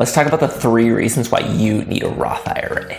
Let's talk about the 3 reasons why you need a Roth IRA.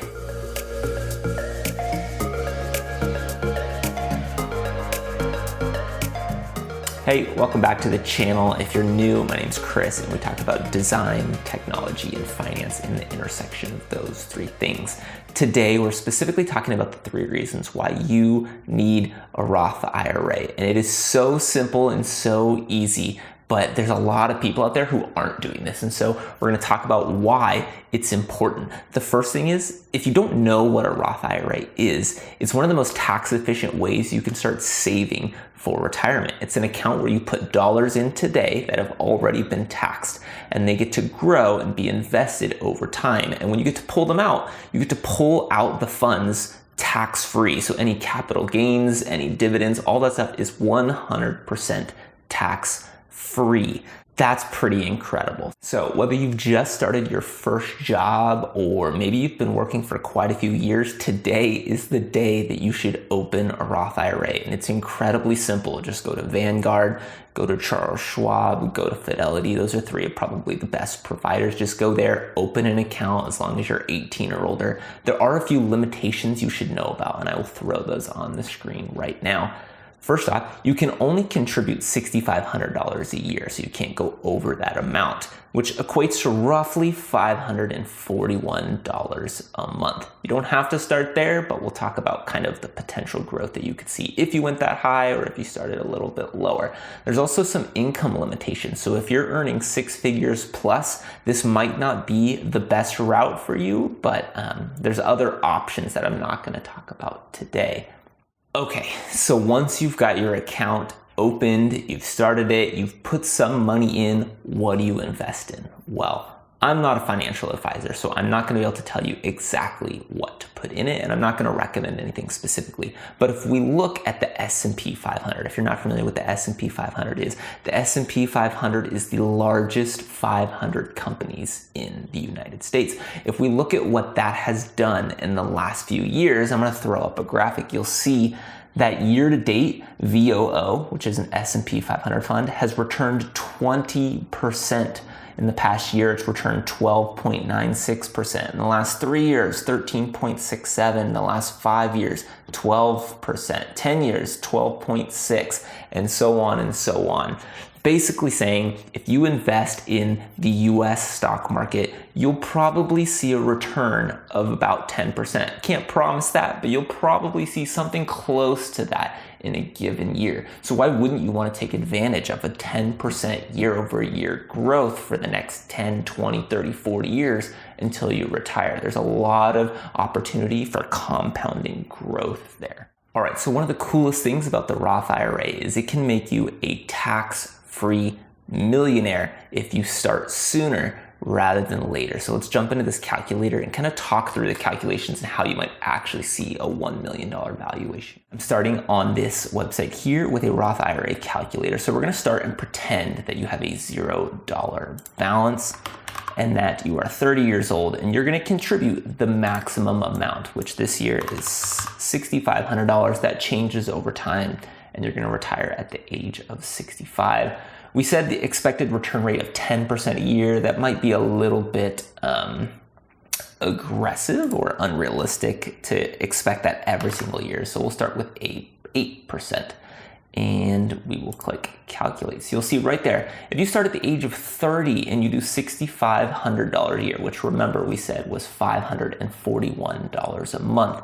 Hey, welcome back to the channel. If you're new, my name's Chris, and we talk about design, technology, and finance in the intersection of those 3 things. Today, we're specifically talking about the 3 reasons why you need a Roth IRA. And it is so simple and so easy, but there's a lot of people out there who aren't doing this. And so we're gonna talk about why it's important. The first thing is, if you don't know what a Roth IRA is, it's one of the most tax efficient ways you can start saving for retirement. It's an account where you put dollars in today that have already been taxed, and they get to grow and be invested over time. And when you get to pull them out, you get to pull out the funds tax-free. So any capital gains, any dividends, all that stuff is 100% tax-free. That's pretty incredible. So whether you've just started your first job or maybe you've been working for quite a few years, today is the day that you should open a Roth IRA. And it's incredibly simple. Just go to Vanguard, go to Charles Schwab, go to Fidelity. Those are 3 of probably the best providers. Just go there, open an account as long as you're 18 or older. There are a few limitations you should know about, and I will throw those on the screen right now. First off, you can only contribute $6,500 a year, so you can't go over that amount, which equates to roughly $541 a month. You don't have to start there, but we'll talk about kind of the potential growth that you could see if you went that high or if you started a little bit lower. There's also some income limitations. So if you're earning 6 figures plus, this might not be the best route for you, but there's other options that I'm not going to talk about today. Okay, so once you've got your account opened, you've started it, you've put some money in, what do you invest in? Well, I'm not a financial advisor, so I'm not going to be able to tell you exactly what to put in it, and I'm not going to recommend anything specifically. But if we look at the S&P 500, if you're not familiar with the S&P 500 is, the S&P 500 is the largest 500 companies in the United States. If we look at what that has done in the last few years, I'm going to throw up a graphic. You'll see that year to date, VOO, which is an S&P 500 fund, has returned 20%. In the past year, it's returned 12.96%. In the last 3 years, 13.67%. In the last 5 years, 12%. 10 years, 12.6%, and so on and so on. Basically saying, if you invest in the US stock market, you'll probably see a return of about 10%. Can't promise that, but you'll probably see something close to that in a given year. So why wouldn't you want to take advantage of a 10% year over year growth for the next 10, 20, 30, 40 years until you retire? There's a lot of opportunity for compounding growth there. All right, so one of the coolest things about the Roth IRA is it can make you a tax-free millionaire if you start sooner rather than later. So let's jump into this calculator and kind of talk through the calculations and how you might actually see a $1 million valuation. I'm starting on this website here with a Roth IRA calculator. So we're going to start and pretend that you have a $0 balance and that you are 30 years old, and you're going to contribute the maximum amount, which this year is $6,500. That changes over time, and you're going to retire at the age of 65. We said the expected return rate of 10% a year. That might be a little bit aggressive or unrealistic to expect that every single year. So we'll start with 8%, and we will click calculate. So you'll see right there, if you start at the age of 30 and you do $6,500 a year, which remember we said was $541 a month,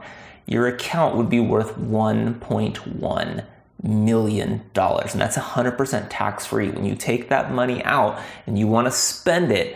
your account would be worth $1.1 million, and that's 100% tax-free. When you take that money out and you want to spend it,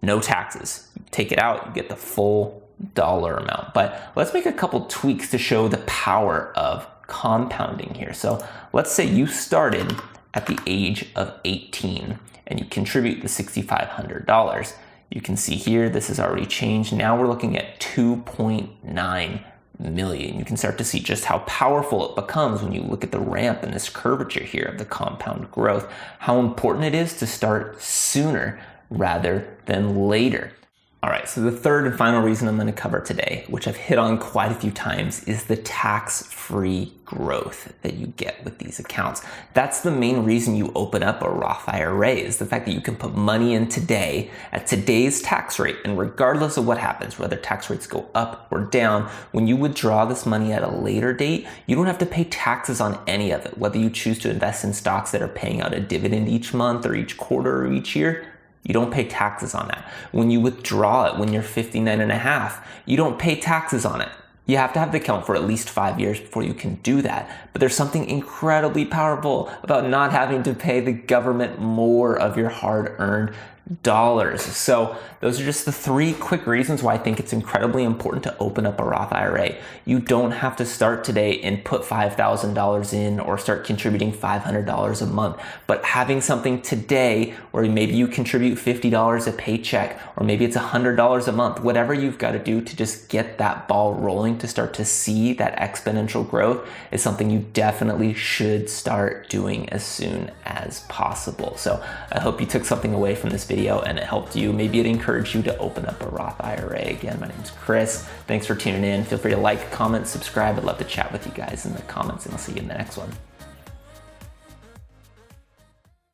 no taxes. You take it out, you get the full dollar amount. But let's make a couple tweaks to show the power of compounding here. So let's say you started at the age of 18 and you contribute the $6,500. You can see here, this has already changed. Now we're looking at 2.9 million. You can start to see just how powerful it becomes when you look at the ramp and this curvature here of the compound growth, how important it is to start sooner rather than later. All right, so the third and final reason I'm going to cover today, which I've hit on quite a few times, is the tax-free growth that you get with these accounts. That's the main reason you open up a Roth IRA, is the fact that you can put money in today at today's tax rate, and regardless of what happens, whether tax rates go up or down, when you withdraw this money at a later date, you don't have to pay taxes on any of it, whether you choose to invest in stocks that are paying out a dividend each month or each quarter or each year. You don't pay taxes on that. When you withdraw it when you're 59 and a half, you don't pay taxes on it. You have to have the account for at least 5 years before you can do that. But there's something incredibly powerful about not having to pay the government more of your hard-earned dollars. So those are just the 3 quick reasons why I think it's incredibly important to open up a Roth IRA. You don't have to start today and put $5,000 in or start contributing $500 a month. But having something today where maybe you contribute $50 a paycheck, or maybe it's $100 a month, whatever you've got to do to just get that ball rolling to start to see that exponential growth is something you definitely should start doing as soon as possible. So I hope you took something away from this video and it helped you. Maybe it encouraged you to open up a Roth IRA. Again, my name's Chris. Thanks for tuning in. Feel free to like, comment, subscribe. I'd love to chat with you guys in the comments, and I'll see you in the next one.